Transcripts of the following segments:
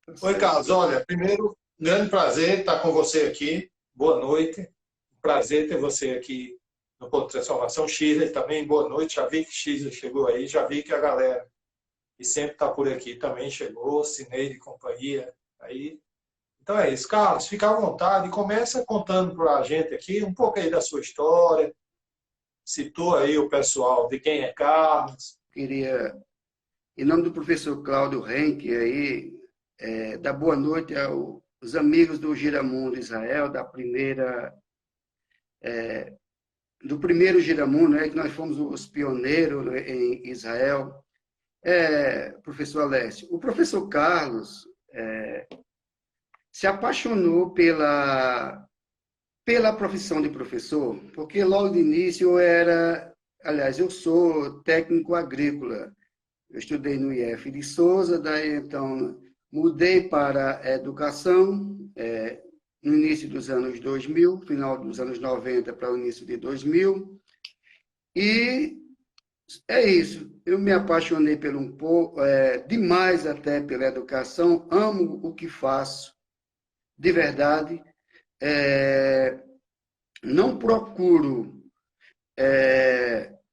Tá Oi, certo. Carlos. Olha, primeiro, grande prazer estar com você aqui. Boa noite. Prazer ter você aqui no Ponto de Transformação. Shirley também, boa noite. Já vi que Shirley chegou aí, já vi que a galera que sempre está por aqui também chegou, Cineide e companhia aí. Então é isso, Carlos, fica à vontade e começa contando para a gente aqui um pouco aí da sua história, situa aí o pessoal de quem é Carlos. Queria, em nome do professor Cláudio Henke, aí, dar boa noite aos amigos do Giramundo Israel, do primeiro Giramundo, né, que nós fomos os pioneiros, né, em Israel. Professor Alessio, o professor Carlos se apaixonou pela profissão de professor, porque logo de início eu sou técnico agrícola. Eu estudei no IF de Souza, daí então mudei para a educação no início dos anos 2000, final dos anos 90 para o início de 2000, e é isso. Eu me apaixonei pelo um pouco, demais até pela educação, amo o que faço, de verdade. É, não procuro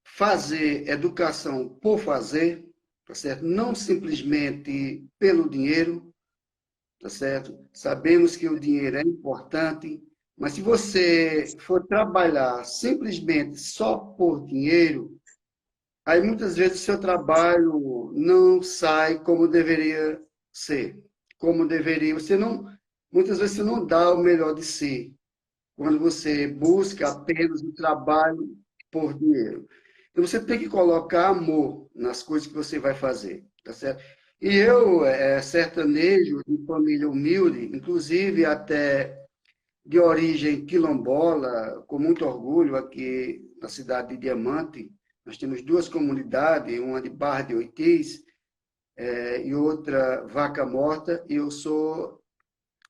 fazer educação por fazer, tá certo? Não simplesmente pelo dinheiro, tá certo? Sabemos que o dinheiro é importante, mas se você for trabalhar simplesmente só por dinheiro, aí muitas vezes o seu trabalho não sai como deveria ser, como deveria. Muitas vezes você não dá o melhor de si quando você busca apenas o trabalho por dinheiro. Então, você tem que colocar amor nas coisas que você vai fazer, tá certo? E eu, sertanejo, de família humilde, inclusive até de origem quilombola, com muito orgulho aqui na cidade de Diamante, nós temos duas comunidades, uma de Barra de Oitis e outra Vaca Morta, e eu sou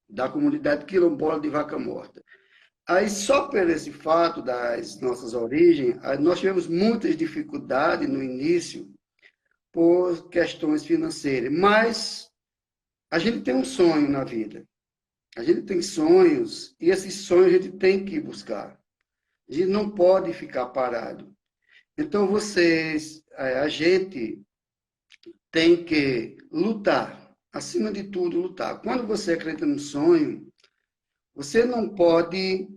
da comunidade quilombola de Vaca Morta. Aí, só por esse fato das nossas origens, nós tivemos muitas dificuldades no início por questões financeiras, mas a gente tem um sonho na vida. A gente tem sonhos e esses sonhos a gente tem que buscar. A gente não pode ficar parado. Então, a gente tem que lutar, acima de tudo, lutar. Quando você acredita num sonho, você não pode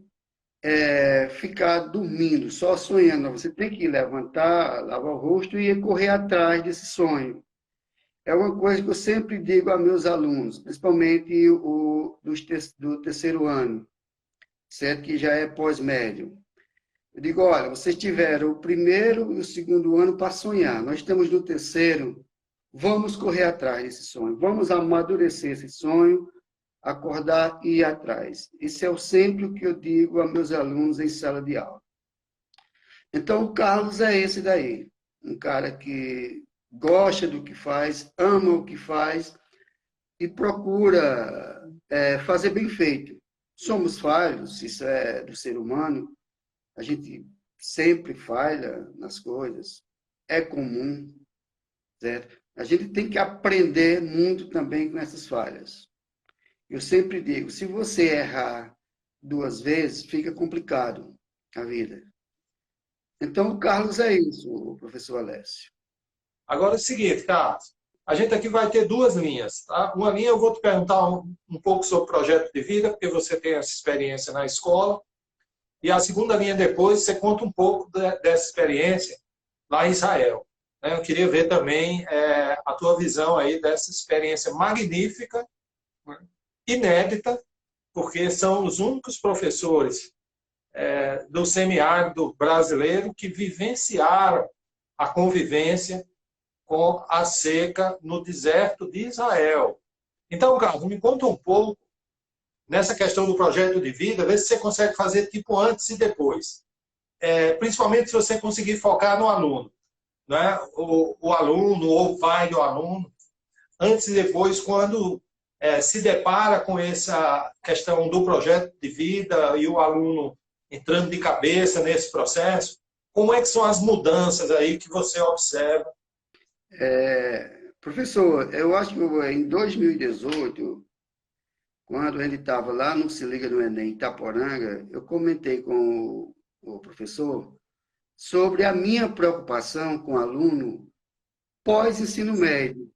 ficar dormindo, só sonhando. Você tem que levantar, lavar o rosto e correr atrás desse sonho. É uma coisa que eu sempre digo a meus alunos, principalmente do terceiro ano, certo? Que já é pós-médio. Eu digo, olha, vocês tiveram o primeiro e o segundo ano para sonhar. Nós estamos no terceiro, vamos correr atrás desse sonho, vamos amadurecer esse sonho, acordar e ir atrás. Isso é sempre o que eu digo a meus alunos em sala de aula. Então, o Carlos é esse daí, um cara que gosta do que faz, ama o que faz e procura fazer bem feito. Somos falhos, isso é do ser humano, a gente sempre falha nas coisas, é comum, certo? A gente tem que aprender muito também com essas falhas. Eu sempre digo, se você errar duas vezes, fica complicado a vida. Então, o Carlos é isso, o professor Alessio. Agora é o seguinte, Carlos, a gente aqui vai ter duas linhas, tá? Uma linha eu vou te perguntar um pouco sobre o projeto de vida, porque você tem essa experiência na escola, e a segunda linha depois você conta um pouco dessa experiência lá em Israel. Né? Eu queria ver também a tua visão aí dessa experiência magnífica, né? Inédita, porque são os únicos professores do semiárido brasileiro que vivenciaram a convivência com a seca no deserto de Israel. Então, Carlos, me conta um pouco nessa questão do projeto de vida, vê se você consegue fazer tipo antes e depois. Principalmente se você conseguir focar no aluno. Né? O aluno ou o pai do aluno, antes e depois, quando se depara com essa questão do projeto de vida e o aluno entrando de cabeça nesse processo, como é que são as mudanças aí que você observa? Professor, eu acho que em 2018 quando ele estava lá no Se Liga no Enem, Itaporanga, eu comentei com o professor sobre a minha preocupação com o aluno pós-ensino médio,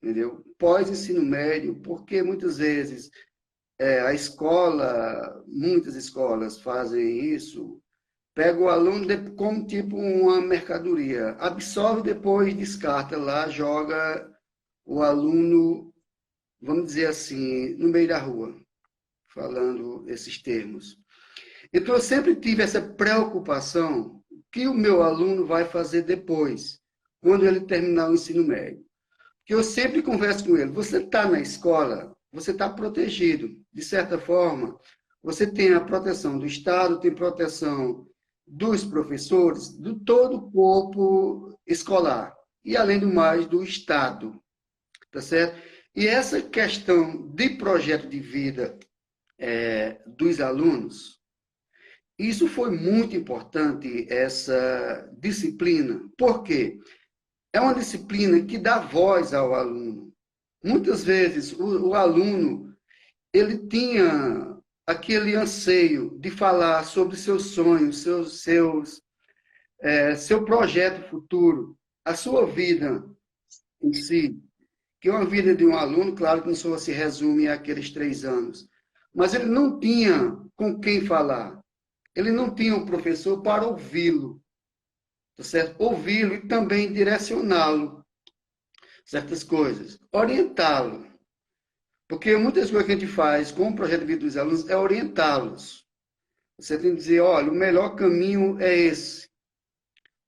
entendeu? Pós-ensino médio, porque muitas vezes a escola, muitas escolas fazem isso, pega o aluno como tipo uma mercadoria, absorve, depois descarta lá, joga o aluno, vamos dizer assim, no meio da rua, falando esses termos. Então, eu sempre tive essa preocupação, o que o meu aluno vai fazer depois, quando ele terminar o ensino médio. Que eu sempre converso com ele, você está na escola, você está protegido. De certa forma, você tem a proteção do Estado, tem proteção dos professores, do todo o corpo escolar. E, além do mais, do Estado. Tá certo? E essa questão de projeto de vida dos alunos, isso foi muito importante, essa disciplina. Por quê? É uma disciplina que dá voz ao aluno. Muitas vezes, o aluno, ele tinha aquele anseio de falar sobre seus sonhos, seu projeto futuro, a sua vida em si. Que é uma vida de um aluno, claro que não só se resume àqueles 3 anos, mas ele não tinha com quem falar. Ele não tinha um professor para ouvi-lo, tá certo? Ouvi-lo e também direcioná-lo certas coisas, orientá-lo. Porque muitas coisas que a gente faz com o projeto de vida dos alunos é orientá-los. Você tem que dizer, olha, o melhor caminho é esse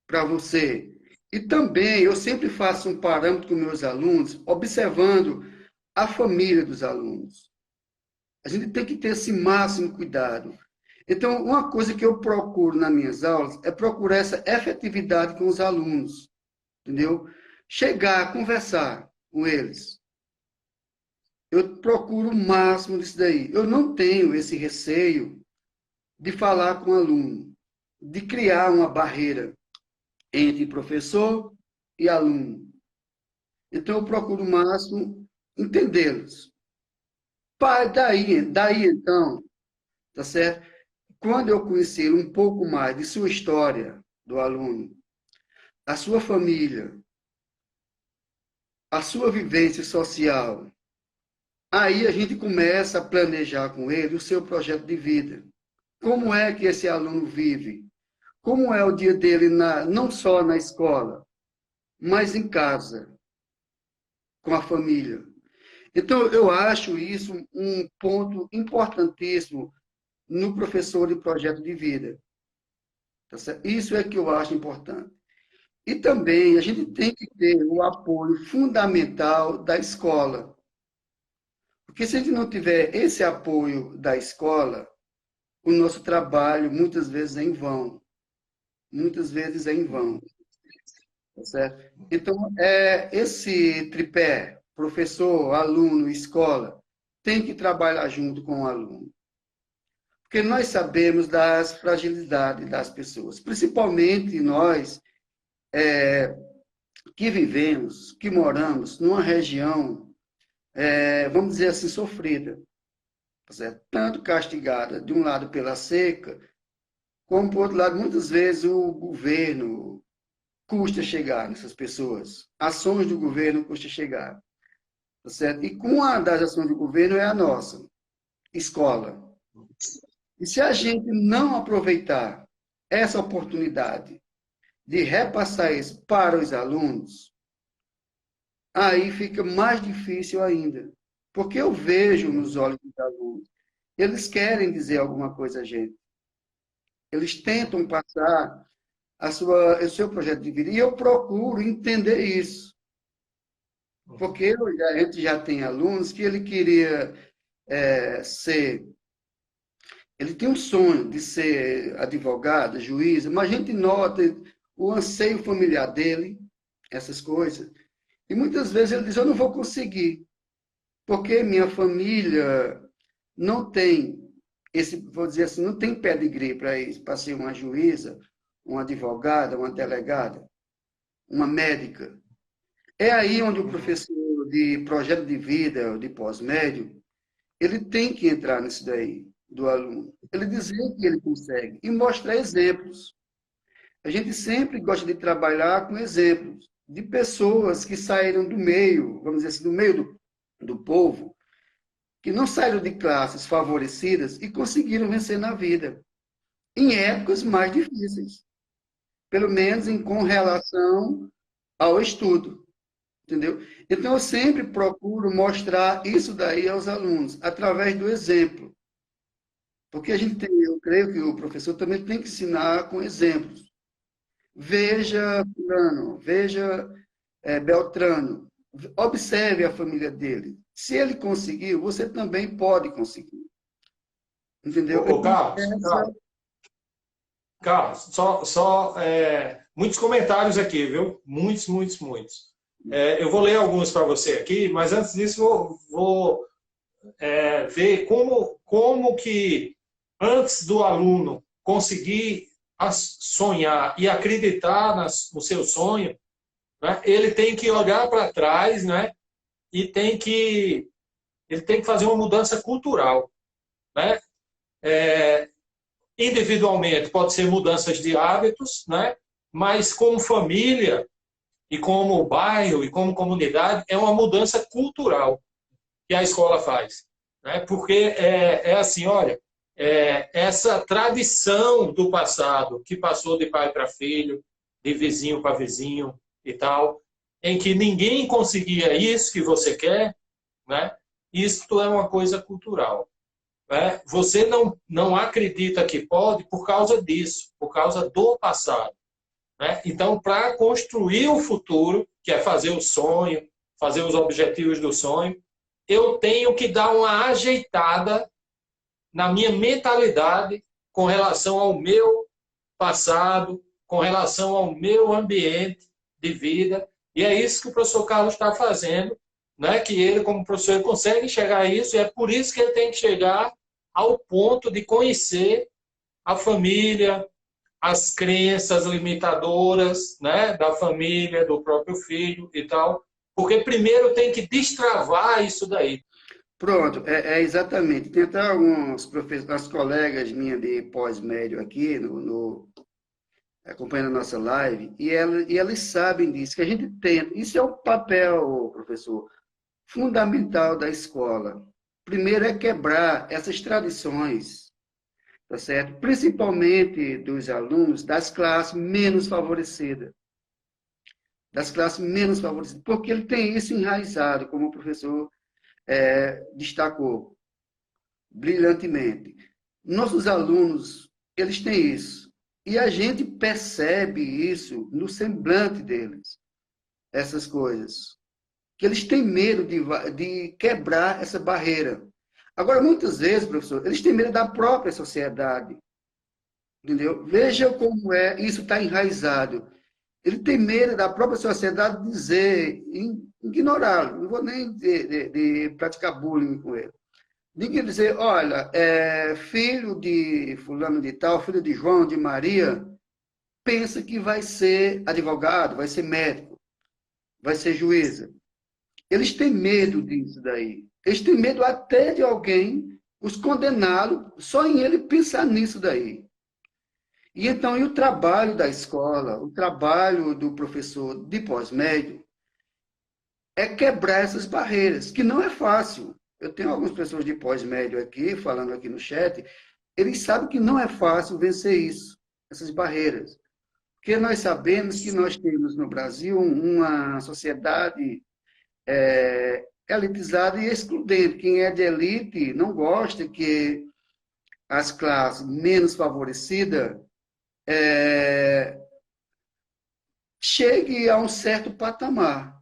para você. E também eu sempre faço um parâmetro com meus alunos, observando a família dos alunos. A gente tem que ter esse máximo cuidado. Então, uma coisa que eu procuro nas minhas aulas é procurar essa efetividade com os alunos, entendeu? Chegar, conversar com eles. Eu procuro o máximo disso daí. Eu não tenho esse receio de falar com o aluno, de criar uma barreira entre professor e aluno. Então, eu procuro o máximo entendê-los. Daí, então, tá certo? Quando eu conhecer um pouco mais de sua história, do aluno, a sua família, a sua vivência social, aí a gente começa a planejar com ele o seu projeto de vida. Como é que esse aluno vive? Como é o dia dele não só na escola, mas em casa, com a família? Então, eu acho isso um ponto importantíssimo no professor de projeto de vida. Tá certo? Isso é que eu acho importante. E também a gente tem que ter o apoio fundamental da escola. Porque se a gente não tiver esse apoio da escola, o nosso trabalho muitas vezes é em vão. Muitas vezes é em vão. Tá certo? Então, esse tripé, professor, aluno, escola, tem que trabalhar junto com o aluno. Porque nós sabemos das fragilidades das pessoas, principalmente nós que vivemos, que moramos numa região, vamos dizer assim, sofrida, tá certo? Tanto castigada, de um lado pela seca, como, por outro lado, muitas vezes o governo custa chegar nessas pessoas. Ações do governo custa chegar, tá certo? E uma das ações do governo é a nossa, escola. E se a gente não aproveitar essa oportunidade de repassar isso para os alunos, aí fica mais difícil ainda. Porque eu vejo nos olhos dos alunos, eles querem dizer alguma coisa a gente. Eles tentam passar o seu projeto de vida. E eu procuro entender isso. Porque a gente já tem alunos que ele queria ser. Ele tem um sonho de ser advogado, juiz, mas a gente nota o anseio familiar dele, essas coisas. E muitas vezes ele diz: eu não vou conseguir, porque minha família não tem vou dizer assim, não tem pedigree para isso, para ser uma juíza, uma advogada, uma delegada, uma médica. É aí onde o professor de projeto de vida, de pós-médio, ele tem que entrar nisso daí, do aluno. Ele dizer que ele consegue e mostrar exemplos. A gente sempre gosta de trabalhar com exemplos de pessoas que saíram do meio, vamos dizer assim, do meio do povo, que não saíram de classes favorecidas e conseguiram vencer na vida, em épocas mais difíceis, pelo menos com relação ao estudo, entendeu? Então, eu sempre procuro mostrar isso daí aos alunos, através do exemplo. Porque a gente tem, eu creio que o professor também tem que ensinar com exemplos. Veja fulano, veja Beltrano, observe a família dele. Se ele conseguiu, você também pode conseguir. Entendeu? Ô, Carlos, muitos comentários aqui, viu? Muitos, muitos, muitos. Eu vou ler alguns para você aqui, mas antes disso vou ver como que, antes do aluno conseguir sonhar e acreditar no seu sonho, né, ele tem que olhar para trás, né, e ele tem que fazer uma mudança cultural. Né? Individualmente, pode ser mudanças de hábitos, né, mas como família, e como bairro, e como comunidade, é uma mudança cultural que a escola faz. Né? Porque assim, olha, essa tradição do passado, que passou de pai para filho, de vizinho para vizinho e tal, em que ninguém conseguia isso que você quer, né? Isso é uma coisa cultural. Né? Você não acredita que pode por causa disso, por causa do passado. Né? Então, para construir o futuro, que é fazer o sonho, fazer os objetivos do sonho, eu tenho que dar uma ajeitada na minha mentalidade com relação ao meu passado, com relação ao meu ambiente de vida. E é isso que o professor Carlos está fazendo, né? Que ele, como professor, ele consegue chegar a isso, e é por isso que ele tem que chegar ao ponto de conhecer a família, as crenças limitadoras, né, da família, do próprio filho e tal, porque primeiro tem que destravar isso daí. Pronto, exatamente. Tem até alguns professores, colegas minhas de pós-médio aqui, acompanhando a nossa live, e elas sabem disso, que a gente tem. Isso é o papel, professor, fundamental da escola. Primeiro é quebrar essas tradições, tá certo? Principalmente dos alunos das classes menos favorecidas. Das classes menos favorecidas, porque ele tem isso enraizado, como o professor destacou brilhantemente. Nossos alunos, eles têm isso. E a gente percebe isso no semblante deles, essas coisas. Que eles têm medo de quebrar essa barreira. Agora, muitas vezes, professor, eles têm medo da própria sociedade. Entendeu? Veja como isso está enraizado. Ele tem medo da própria sociedade dizer, ignorá-lo. Não vou nem de praticar bullying com ele. De dizer, olha, filho de fulano de tal, filho de João, de Maria, pensa que vai ser advogado, vai ser médico, vai ser juíza. Eles têm medo disso daí. Eles têm medo até de alguém os condená-lo só em ele pensar nisso daí. E então, e o trabalho da escola, o trabalho do professor de pós-médio é quebrar essas barreiras, que não é fácil. Eu tenho algumas pessoas de pós-médio aqui, falando aqui no chat, eles sabem que não é fácil vencer isso, essas barreiras. Porque nós sabemos que nós temos no Brasil uma sociedade elitizada e excludente. Quem é de elite não gosta que as classes menos favorecidas chegue a um certo patamar,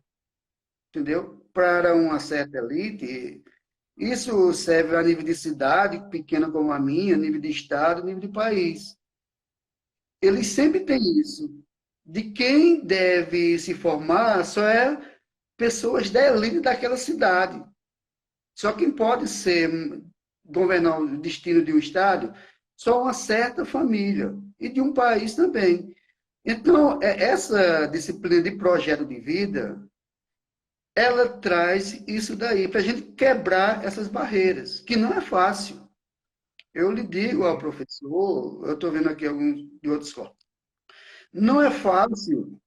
entendeu? Para uma certa elite, isso serve a nível de cidade, pequena como a minha, nível de estado, nível de país. Eles sempre têm isso. De quem deve se formar só é pessoas da elite daquela cidade. Só quem pode governar o destino de um estado, só uma certa família. E de um país também. Então, essa disciplina de projeto de vida, ela traz isso daí, para a gente quebrar essas barreiras, que não é fácil. Eu lhe digo ao Uhum. professor, eu estou vendo aqui alguns de outros escolas, não é fácil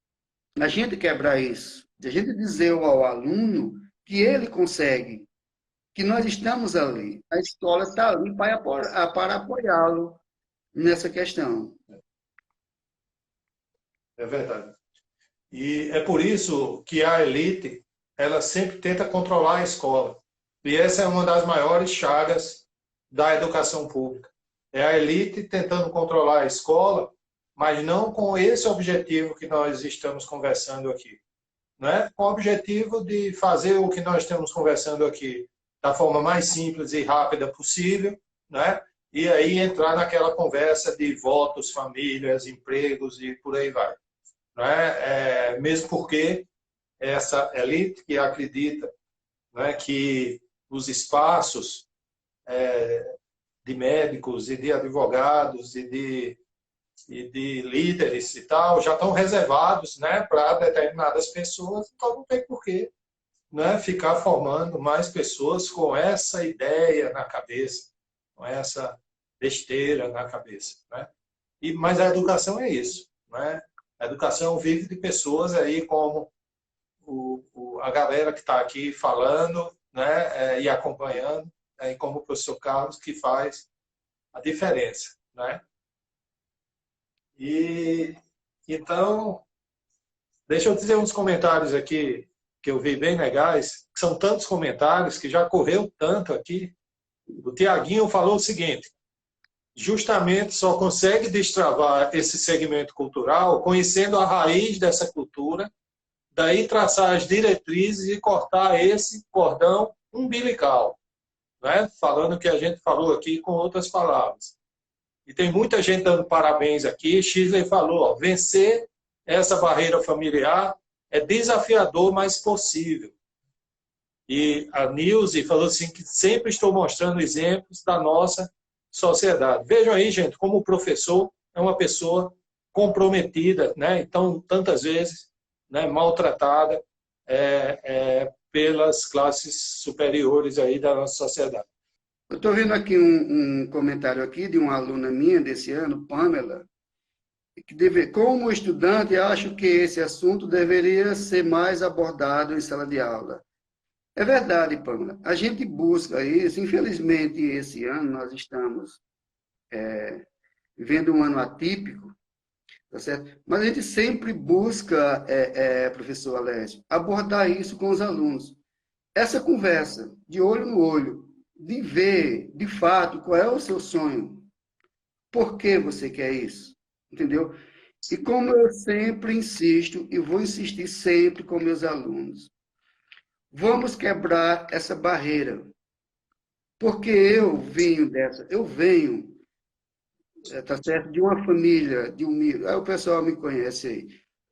a gente quebrar isso, de a gente dizer ao aluno que ele consegue, que nós estamos ali, a escola está ali para apoiá-lo nessa questão. É verdade. E é por isso que a elite, ela sempre tenta controlar a escola. E essa é uma das maiores chagas da educação pública. É a elite tentando controlar a escola, mas não com esse objetivo que nós estamos conversando aqui. Não é? Com o objetivo de fazer o que nós estamos conversando aqui da forma mais simples e rápida possível, né? E aí entrar naquela conversa de votos, famílias, empregos e por aí vai. Né? Mesmo porque essa elite que acredita, né, que os espaços de médicos e de advogados e de líderes e tal já estão reservados, né, para determinadas pessoas, então não tem porquê, né, ficar formando mais pessoas com essa ideia na cabeça, com essa besteira na cabeça. Né? Mas a educação é isso. Né? A educação vive de pessoas aí como a galera que está aqui falando, né, e acompanhando, e como o professor Carlos, que faz a diferença. Né? E então, deixa eu dizer uns comentários aqui que eu vi bem legais, que são tantos comentários que já correu tanto aqui. O Tiaguinho falou o seguinte: justamente só consegue destravar esse segmento cultural conhecendo a raiz dessa cultura, daí traçar as diretrizes e cortar esse cordão umbilical, né? Falando o que a gente falou aqui com outras palavras. E tem muita gente dando parabéns aqui. Shirley falou, ó, vencer essa barreira familiar é desafiador, mas possível. E a Nilce falou assim que sempre estou mostrando exemplos da nossa sociedade. Vejam aí, gente, como o professor é uma pessoa comprometida, né? Então, tantas vezes, né, maltratada pelas classes superiores aí da nossa sociedade. Eu estou vendo aqui um comentário aqui de uma aluna minha desse ano, Pamela, como estudante, acho que esse assunto deveria ser mais abordado em sala de aula. É verdade, Pamela. A gente busca isso. Infelizmente, esse ano nós estamos vivendo um ano atípico, tá certo? Mas a gente sempre busca, professor Alessio, abordar isso com os alunos. Essa conversa, de olho no olho, de ver, de fato, qual é o seu sonho. Por que você quer isso? Entendeu? E como eu sempre insisto, e vou insistir sempre com meus alunos, vamos quebrar essa barreira. Porque eu venho, tá certo, de uma família, aí o pessoal me conhece aí,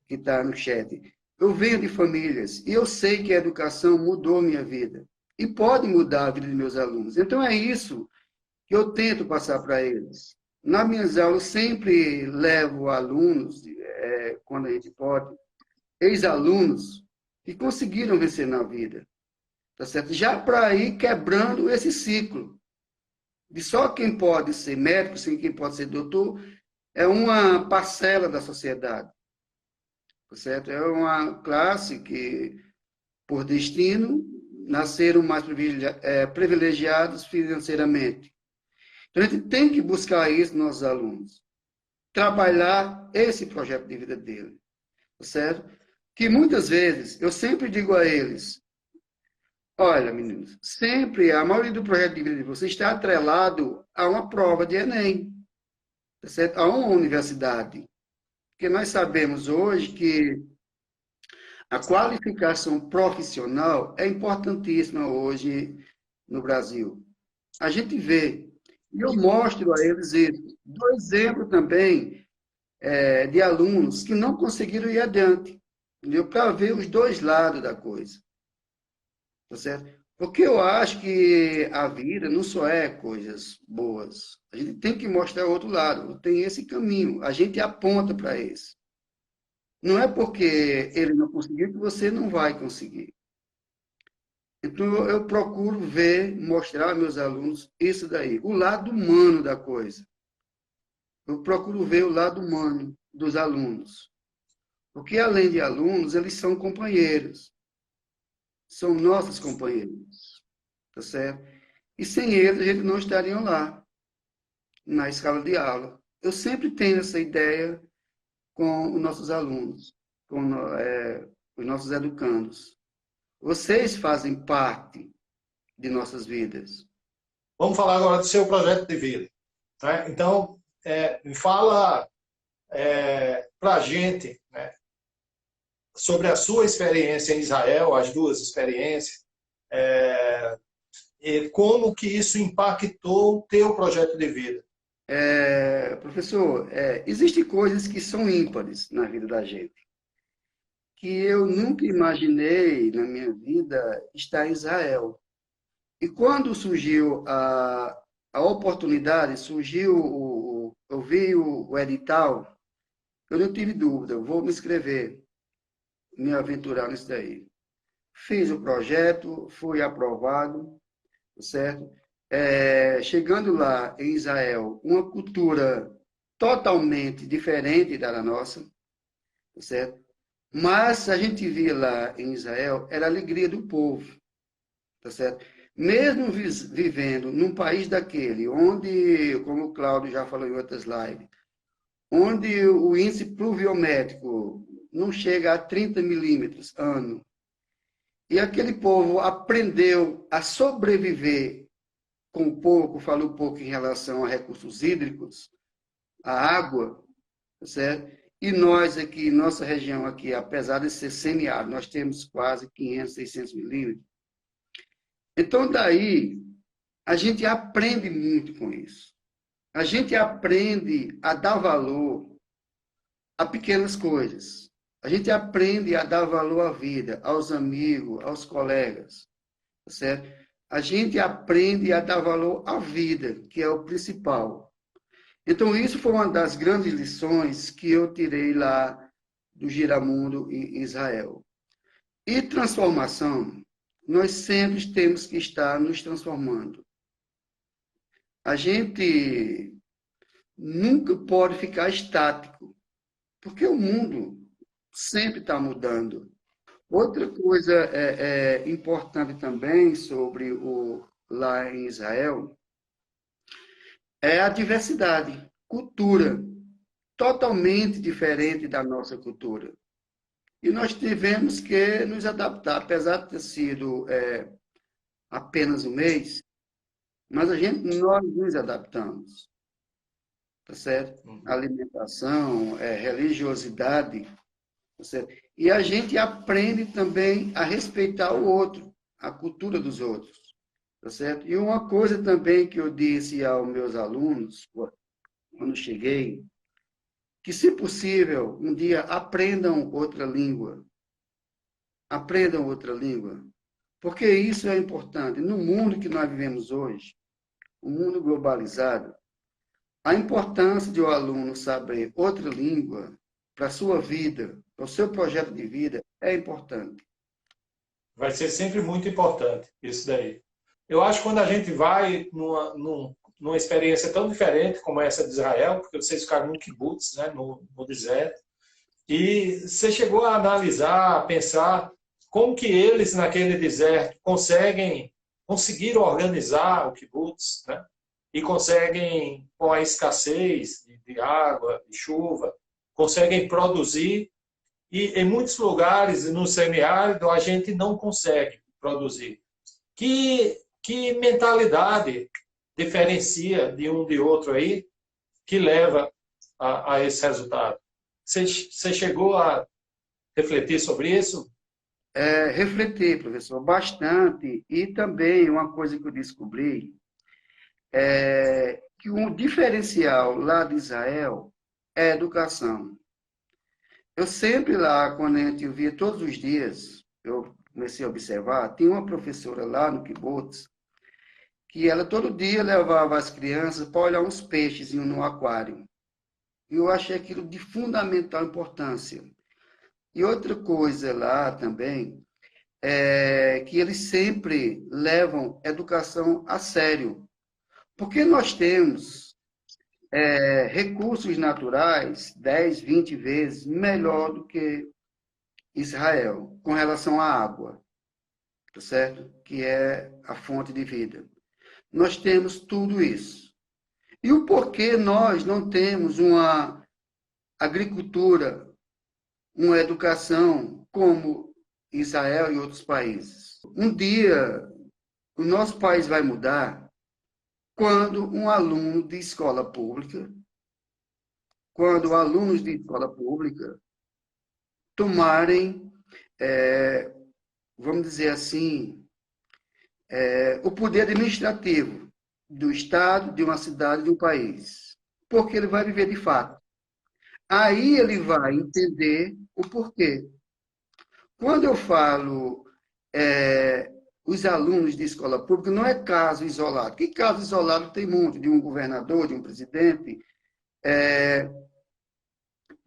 que está no chat. Eu venho de famílias e eu sei que a educação mudou minha vida e pode mudar a vida de meus alunos. Então é isso que eu tento passar para eles. Nas minhas aulas, sempre levo alunos, quando a gente pode, ex-alunos que conseguiram vencer na vida, tá certo? Já para ir quebrando esse ciclo de só quem pode ser médico, sim, quem pode ser doutor, é uma parcela da sociedade, tá certo? É uma classe que, por destino, nasceram mais privilegiados financeiramente. Então, a gente tem que buscar isso nos nossos alunos, trabalhar esse projeto de vida dele, tá certo? Que muitas vezes, eu sempre digo a eles, olha, meninos, sempre, a maioria do projeto de vida de vocês está atrelado a uma prova de Enem, tá certo? A uma universidade. Porque nós sabemos hoje que a qualificação profissional é importantíssima hoje no Brasil. A gente vê, e eu mostro a eles isso. Dou exemplo também de alunos que não conseguiram ir adiante, entendeu? Para ver os dois lados da coisa, tá certo? Porque eu acho que a vida não só é coisas boas. A gente tem que mostrar o outro lado. Tem esse caminho. A gente aponta para esse. Não é porque ele não conseguiu que você não vai conseguir. Então, eu procuro ver, mostrar aos meus alunos isso daí, o lado humano da coisa. Eu procuro ver o lado humano dos alunos. Porque, além de alunos, eles são companheiros. São nossos companheiros. Tá certo? E sem eles, a gente não estaria lá, na escala de aula. Eu sempre tenho essa ideia com os nossos alunos, com os nossos educandos. Vocês fazem parte de nossas vidas. Vamos falar agora do seu projeto de vida. Né? Então, me fala para a gente, né, sobre a sua experiência em Israel, as duas experiências, e como que isso impactou o teu projeto de vida. Professor, existem coisas que são ímpares na vida da gente, que eu nunca imaginei na minha vida estar em Israel. E quando surgiu a oportunidade, eu vi o edital, eu não tive dúvida, eu vou me inscrever, me aventurar nisso daí. Fiz o projeto, fui aprovado, certo? Chegando lá em Israel, uma cultura totalmente diferente da nossa, certo? Mas a gente via lá em Israel era a alegria do povo, tá certo? Mesmo vivendo num país daquele, onde, como o Cláudio já falou em outras lives, onde o índice pluviométrico não chega a 30 milímetros ano, e aquele povo aprendeu a sobreviver com pouco, falou pouco em relação a recursos hídricos, a água, certo? E nós aqui, nossa região aqui, apesar de ser semiárido, nós temos quase 500, 600 milímetros. Então, daí, a gente aprende muito com isso. A gente aprende a dar valor a pequenas coisas. A gente aprende a dar valor à vida, aos amigos, aos colegas, certo? A gente aprende a dar valor à vida, que é o principal. Então, isso foi uma das grandes lições que eu tirei lá do Giramundo em Israel. E transformação, nós sempre temos que estar nos transformando. A gente nunca pode ficar estático, porque o mundo sempre está mudando. Outra coisa importante também sobre lá em Israel é a diversidade, cultura totalmente diferente da nossa cultura. E nós tivemos que nos adaptar, apesar de ter sido apenas um mês, mas nós nos adaptamos, tá certo? Alimentação, religiosidade, tá certo? E a gente aprende também a respeitar o outro, a cultura dos outros, tá certo? E uma coisa também que eu disse aos meus alunos, quando cheguei, que, se possível, um dia aprendam outra língua. Aprendam outra língua. Porque isso é importante. No mundo que nós vivemos hoje, o mundo globalizado, a importância de o aluno saber outra língua para a sua vida, para o seu projeto de vida, é importante. Vai ser sempre muito importante isso daí. Eu acho que quando a gente vai numa experiência tão diferente como essa de Israel, porque vocês ficaram no kibbutz, né, no deserto, e você chegou a analisar, a pensar como que eles naquele deserto conseguiram organizar o kibbutz, né? E conseguem, com a escassez de água, de chuva, conseguem produzir. E em muitos lugares, no semiárido, a gente não consegue produzir. Que mentalidade diferencia de um de outro aí que leva a esse resultado? Você chegou a refletir sobre isso? Refletir, professor, bastante. E também uma coisa que eu descobri é que um diferencial lá de Israel é a educação. Eu sempre lá, quando a gente via todos os dias, eu comecei a observar, tinha uma professora lá no kibbutz, que ela todo dia levava as crianças para olhar uns peixes no aquário. E eu achei aquilo de fundamental importância. E outra coisa lá também que eles sempre levam educação a sério. Porque nós temos recursos naturais 10, 20 vezes melhor do que Israel, com relação à água, tá certo? Que é a fonte de vida. Nós temos tudo isso. E o porquê nós não temos uma agricultura, uma educação como Israel e outros países? Um dia, o nosso país vai mudar quando um aluno de escola pública, quando alunos de escola pública tomarem, vamos dizer assim, o poder administrativo do Estado, de uma cidade, de um país. Porque ele vai viver de fato. Aí ele vai entender o porquê. Quando eu falo os alunos de escola pública, não é caso isolado. Que caso isolado tem muito, de um governador, de um presidente,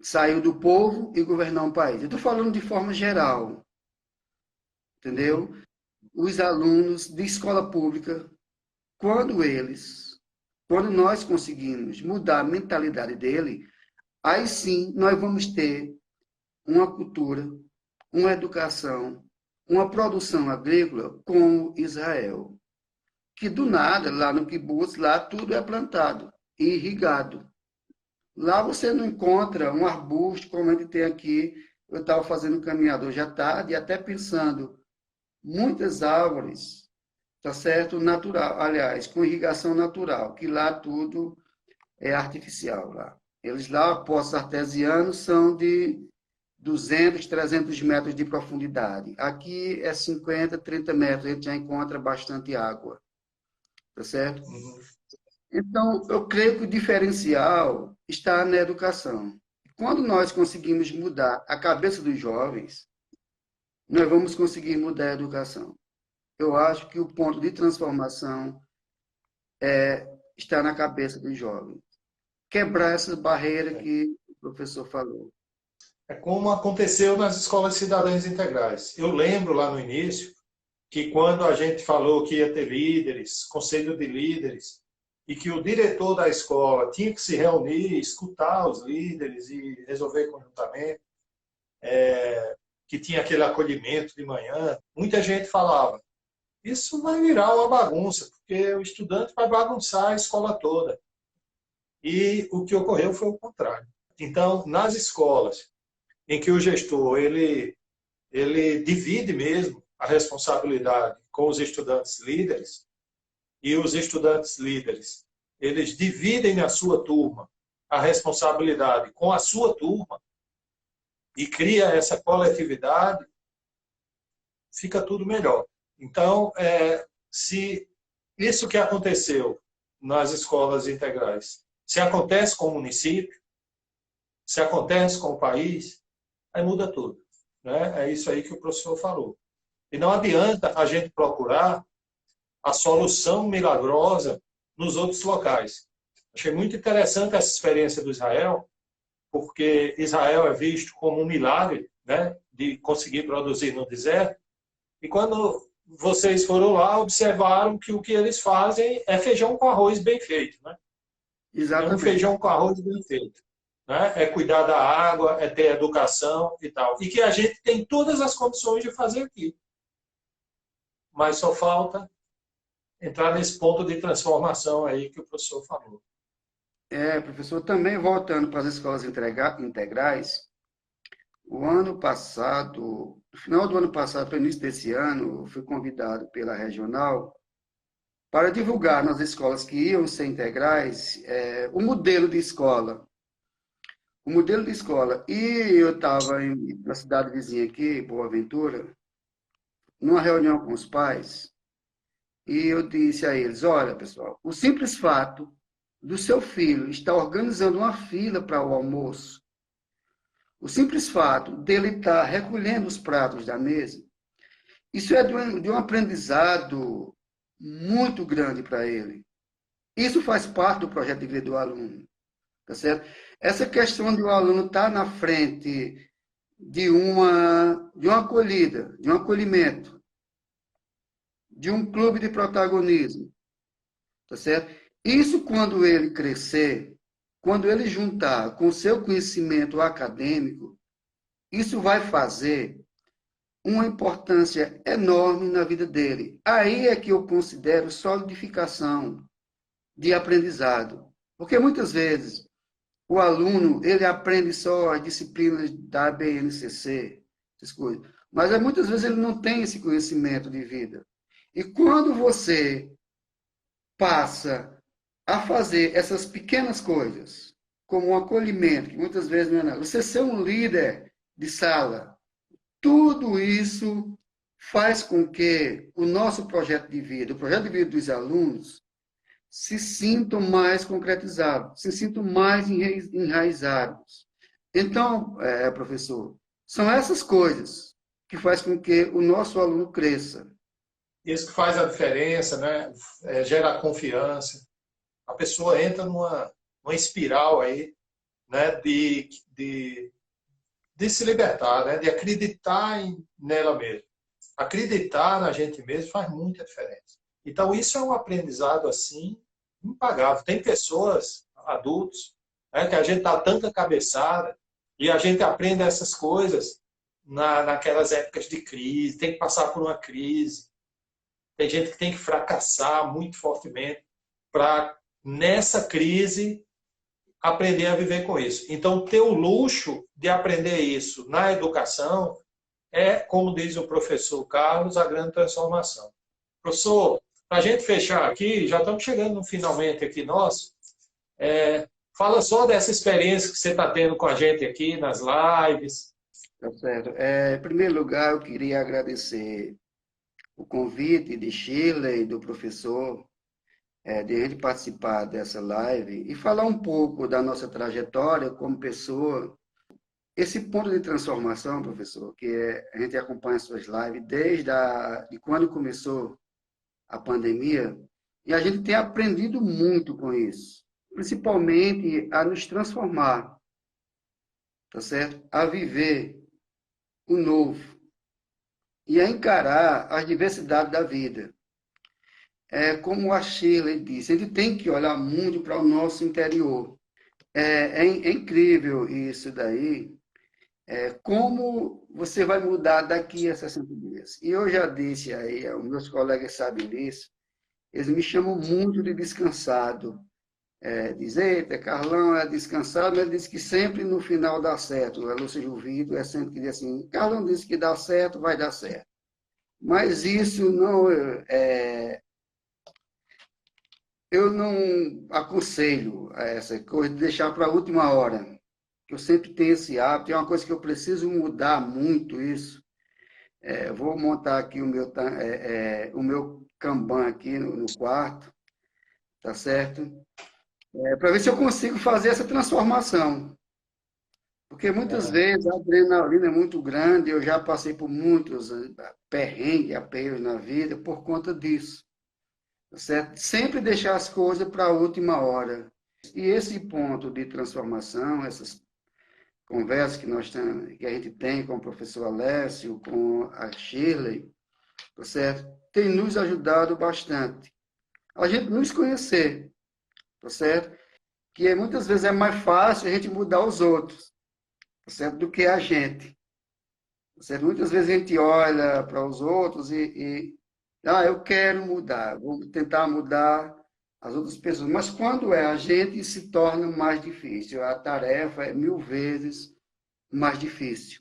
saiu do povo e governar um país. Eu estou falando de forma geral, entendeu? Os alunos de escola pública, quando nós conseguimos mudar a mentalidade dele, aí sim nós vamos ter uma cultura, uma educação, uma produção agrícola como Israel. Que do nada, lá no kibbutz, lá tudo é plantado e irrigado. Lá você não encontra um arbusto como a gente tem aqui. Eu estava fazendo um caminhador hoje à tarde e até pensando, muitas árvores, tá certo? Natural, aliás, com irrigação natural, que lá tudo é artificial. Lá. Eles lá, poços artesianos, são de 200, 300 metros de profundidade. Aqui é 50, 30 metros, a gente já encontra bastante água. Tá certo? Então, eu creio que o diferencial está na educação. Quando nós conseguimos mudar a cabeça dos jovens, nós vamos conseguir mudar a educação. Eu acho que o ponto de transformação está na cabeça dos jovens. Quebrar essa barreira que o professor falou. É como aconteceu nas escolas cidadãs integrais. Eu lembro lá no início que quando a gente falou que ia ter líderes, conselho de líderes, e que o diretor da escola tinha que se reunir, escutar os líderes e resolver conjuntamente, que tinha aquele acolhimento de manhã, muita gente falava, isso vai virar uma bagunça, porque o estudante vai bagunçar a escola toda. E o que ocorreu foi o contrário. Então, nas escolas em que o gestor ele divide mesmo a responsabilidade com os estudantes líderes, e os estudantes líderes, eles dividem na sua turma a responsabilidade com a sua turma e cria essa coletividade, fica tudo melhor. Então, se isso que aconteceu nas escolas integrais, se acontece com o município, se acontece com o país, aí muda tudo. Né? É isso aí que o professor falou. E não adianta a gente procurar a solução milagrosa nos outros locais. Achei muito interessante essa experiência do Israel, porque Israel é visto como um milagre, né, de conseguir produzir no deserto. E quando vocês foram lá, observaram que o que eles fazem é feijão com arroz bem feito. Né? Exatamente. É um feijão com arroz bem feito. Né? É cuidar da água, é ter educação e tal. E que a gente tem todas as condições de fazer aqui. Mas só falta entrar nesse ponto de transformação aí que o professor falou. Professor, também voltando para as escolas integrais, o ano passado, no final do ano passado, para o início desse ano, eu fui convidado pela regional para divulgar nas escolas que iam ser integrais o modelo de escola. O modelo de escola. E eu estava na cidade vizinha aqui, Boa Ventura, numa reunião com os pais, e eu disse a eles, olha, pessoal, o simples fato do seu filho estar organizando uma fila para o almoço, o simples fato dele estar recolhendo os pratos da mesa, isso é de um aprendizado muito grande para ele. Isso faz parte do projeto de vida do aluno, tá certo? Essa questão de o aluno estar na frente de uma acolhida, de um acolhimento, de um clube de protagonismo, tá certo? Isso quando ele crescer, quando ele juntar com o seu conhecimento acadêmico, isso vai fazer uma importância enorme na vida dele. Aí é que eu considero solidificação de aprendizado. Porque muitas vezes o aluno, ele aprende só as disciplinas da BNCC, essas coisas. Mas muitas vezes ele não tem esse conhecimento de vida. E quando você passa a fazer essas pequenas coisas, como um acolhimento, que muitas vezes não é nada, você ser um líder de sala, tudo isso faz com que o nosso projeto de vida, o projeto de vida dos alunos, se sintam mais concretizados, se sintam mais enraizados. Então, professor, são essas coisas que faz com que o nosso aluno cresça. Isso que faz a diferença, né? Gera confiança. A pessoa entra numa espiral aí, né? De se libertar, né? De acreditar nela mesma. Acreditar na gente mesmo faz muita diferença. Então, isso é um aprendizado, assim, impagável. Tem pessoas, adultos, né, que a gente dá tanta cabeçada e a gente aprende essas coisas naquelas épocas de crise, tem que passar por uma crise. Tem gente que tem que fracassar muito fortemente para, nessa crise, aprender a viver com isso. Então, ter o luxo de aprender isso na educação é, como diz o professor Carlos, a grande transformação. Professor, para a gente fechar aqui, já estamos chegando no finalmente aqui nosso, fala só dessa experiência que você está tendo com a gente aqui nas lives. Tá certo. Em primeiro lugar, eu queria agradecer o convite de Sheila e do professor de a gente participar dessa live e falar um pouco da nossa trajetória como pessoa. Esse ponto de transformação, professor, que a gente acompanha suas lives desde de quando começou a pandemia, e a gente tem aprendido muito com isso, principalmente a nos transformar, tá certo? A viver o novo e a encarar as diversidades da vida. Como a Shirley disse, a gente tem que olhar muito para o nosso interior. É incrível isso daí, como você vai mudar daqui a 60 dias. E eu já disse aí, os meus colegas sabem disso, eles me chamam muito de descansado. Dizer, eita, Carlão é descansado, mas ele diz que sempre no final dá certo. A Lúcia Juvido sempre que diz assim, Carlão disse que dá certo, vai dar certo. Mas isso não eu não aconselho essa coisa de deixar para a última hora. Eu sempre tenho esse hábito, é uma coisa que eu preciso mudar muito isso. Vou montar aqui o meu Kanban aqui no quarto, tá certo? Para ver se eu consigo fazer essa transformação. Porque muitas vezes a adrenalina é muito grande, eu já passei por muitos perrengues, aperreios na vida por conta disso. Tá certo? Sempre deixar as coisas para a última hora. E esse ponto de transformação, essas conversas que a gente tem com o professor Alessio, com a Shirley, tá certo? Tem nos ajudado bastante. A gente nos conhecer, tá certo? Que muitas vezes é mais fácil a gente mudar os outros, tá certo? Do que a gente. Tá certo? Muitas vezes a gente olha para os outros eu quero mudar, vou tentar mudar as outras pessoas. Mas quando é a gente, se torna mais difícil. A tarefa é 1000 vezes mais difícil.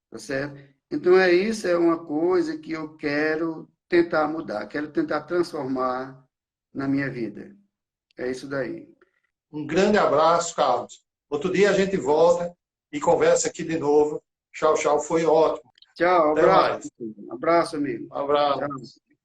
Tá certo? Então, isso é uma coisa que eu quero tentar mudar, quero tentar transformar na minha vida. É isso daí. Um grande abraço, Carlos. Outro dia a gente volta e conversa aqui de novo. Tchau, tchau. Foi ótimo. Tchau, Até abraço. mais. Abraço, amigo. Um abraço. Tchau.